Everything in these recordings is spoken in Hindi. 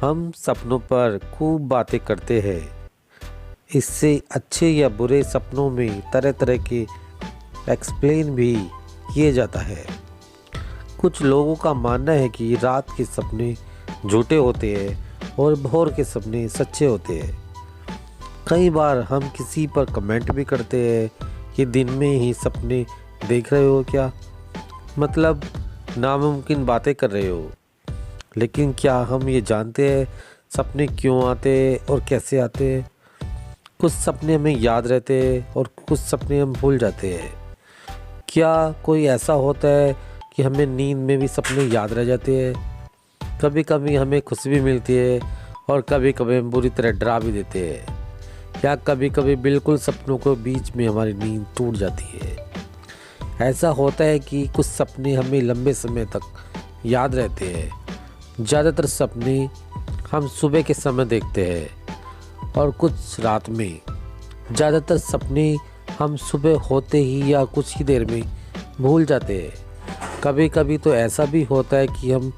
हम सपनों पर खूब बातें करते हैं। इससे अच्छे या बुरे सपनों में तरह तरह के एक्सप्लेन भी किए जाता है। कुछ लोगों का मानना है कि रात के सपने झूठे होते हैं और भोर के सपने सच्चे होते हैं। कई बार हम किसी पर कमेंट भी करते हैं कि दिन में ही सपने देख रहे हो क्या, मतलब नामुमकिन बातें कर रहे हो। लेकिन क्या हम ये जानते हैं सपने क्यों आते हैं और कैसे आते हैं? कुछ सपने हमें याद रहते हैं और कुछ सपने हम भूल जाते हैं। क्या कोई ऐसा होता है कि हमें नींद में भी सपने याद रह जाते हैं? कभी कभी हमें खुशी भी मिलती है और कभी कभी हम बुरी तरह डरा भी देते हैं। या कभी कभी बिल्कुल सपनों के बीच में हमारी नींद टूट जाती है। ऐसा होता है कि कुछ सपने हमें लंबे समय तक याद रहते हैं। ज़्यादातर सपने हम सुबह के समय देखते हैं और कुछ रात में। ज़्यादातर सपने हम सुबह होते ही या कुछ ही देर में भूल जाते हैं। कभी कभी तो ऐसा भी होता है कि हम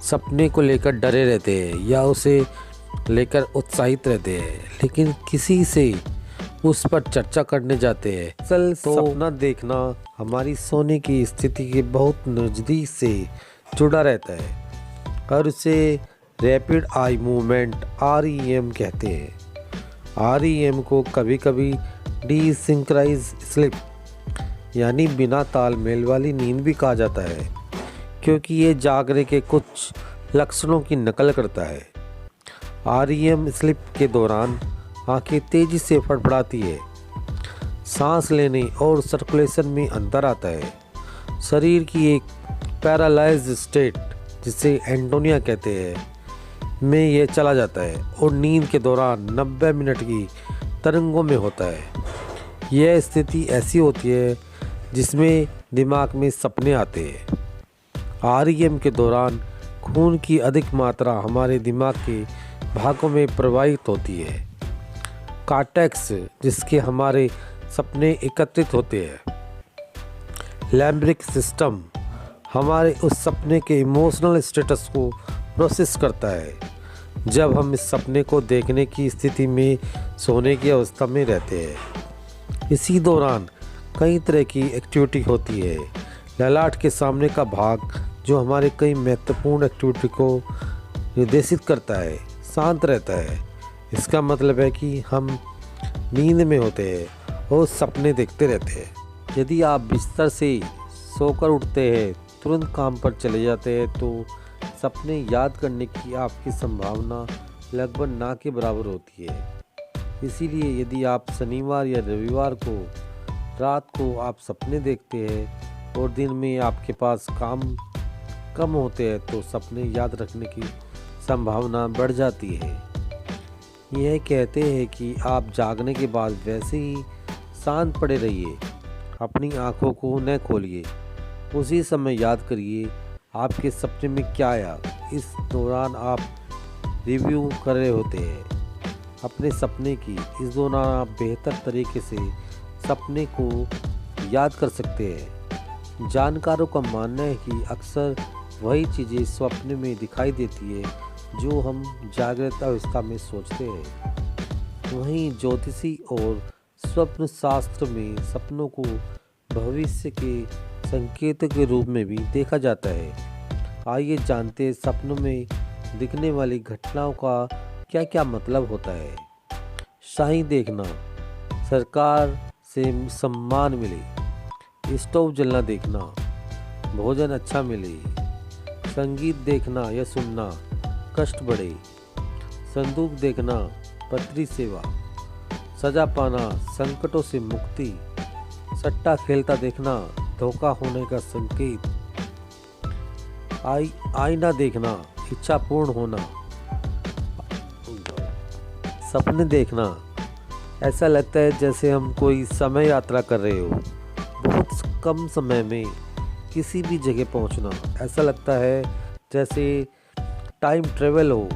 सपने को लेकर डरे रहते हैं या उसे लेकर उत्साहित रहते हैं, लेकिन किसी से उस पर चर्चा करने जाते हैं। असल सपना देखना हमारी सोने की स्थिति के बहुत नज़दीक से जुड़ा रहता है और उसे रैपिड आई मूवमेंट REM कहते हैं। REM को कभी कभी डिसिंक्राइज स्लिप यानी बिना तालमेल वाली नींद भी कहा जाता है, क्योंकि ये जागने के कुछ लक्षणों की नकल करता है। REM स्लिप के दौरान आंखें तेज़ी से फड़फड़ाती है, सांस लेने और सर्कुलेशन में अंतर आता है, शरीर की एक पैरालाइज्ड स्टेट जिसे एंटोनिया कहते हैं में ये चला जाता है और नींद के दौरान 90 मिनट की तरंगों में होता है। यह स्थिति ऐसी होती है जिसमें दिमाग में सपने आते हैं। REM के दौरान खून की अधिक मात्रा हमारे दिमाग के भागों में प्रवाहित होती है। कॉर्टेक्स जिसके हमारे सपने एकत्रित होते हैं। लिम्बिक सिस्टम हमारे उस सपने के इमोशनल स्टेटस को प्रोसेस करता है जब हम इस सपने को देखने की स्थिति में सोने की अवस्था में रहते हैं। इसी दौरान कई तरह की एक्टिविटी होती है। ललाट के सामने का भाग जो हमारे कई महत्वपूर्ण एक्टिविटी को निर्देशित करता है शांत रहता है। इसका मतलब है कि हम नींद में होते हैं और सपने देखते रहते हैं। यदि आप बिस्तर से सोकर उठते हैं, तुरंत काम पर चले जाते हैं, तो सपने याद करने की आपकी संभावना लगभग ना के बराबर होती है। इसीलिए यदि आप शनिवार या रविवार को रात को आप सपने देखते हैं और दिन में आपके पास काम कम होते हैं, तो सपने याद रखने की संभावना बढ़ जाती है। यह कहते हैं कि आप जागने के बाद वैसे ही शांत पड़े रहिए, अपनी आँखों को न खोलिए, उसी समय याद करिए आपके सपने में क्या आया। इस दौरान आप रिव्यू कर रहे होते हैं अपने सपने की। इस दौरान आप बेहतर तरीके से सपने को याद कर सकते हैं। जानकारों का मानना है कि अक्सर वही चीज़ें स्वप्न में दिखाई देती है जो हम जागृत अवस्था में सोचते हैं। वहीं ज्योतिषी और स्वप्न शास्त्र में सपनों को भविष्य के संकेतों के रूप में भी देखा जाता है। आइए जानते हैं सपनों में दिखने वाली घटनाओं का क्या क्या मतलब होता है। शाही देखना, सरकार से सम्मान मिले, स्टोव जलना देखना, भोजन अच्छा मिले, संगीत देखना या सुनना, कष्ट बढ़े, संदूक देखना, पत्री सेवा, सजा पाना, संकटों से मुक्ति, सट्टा खेलता देखना, धोखा होने का संकेत, आईना देखना, इच्छा पूर्ण होना। सपने देखना ऐसा लगता है जैसे हम कोई समय यात्रा कर रहे हो, बहुत कम समय में किसी भी जगह पहुंचना। ऐसा लगता है जैसे टाइम ट्रेवल हो,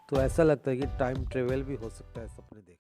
तो ऐसा लगता है कि टाइम ट्रेवल भी हो सकता है सपने देख।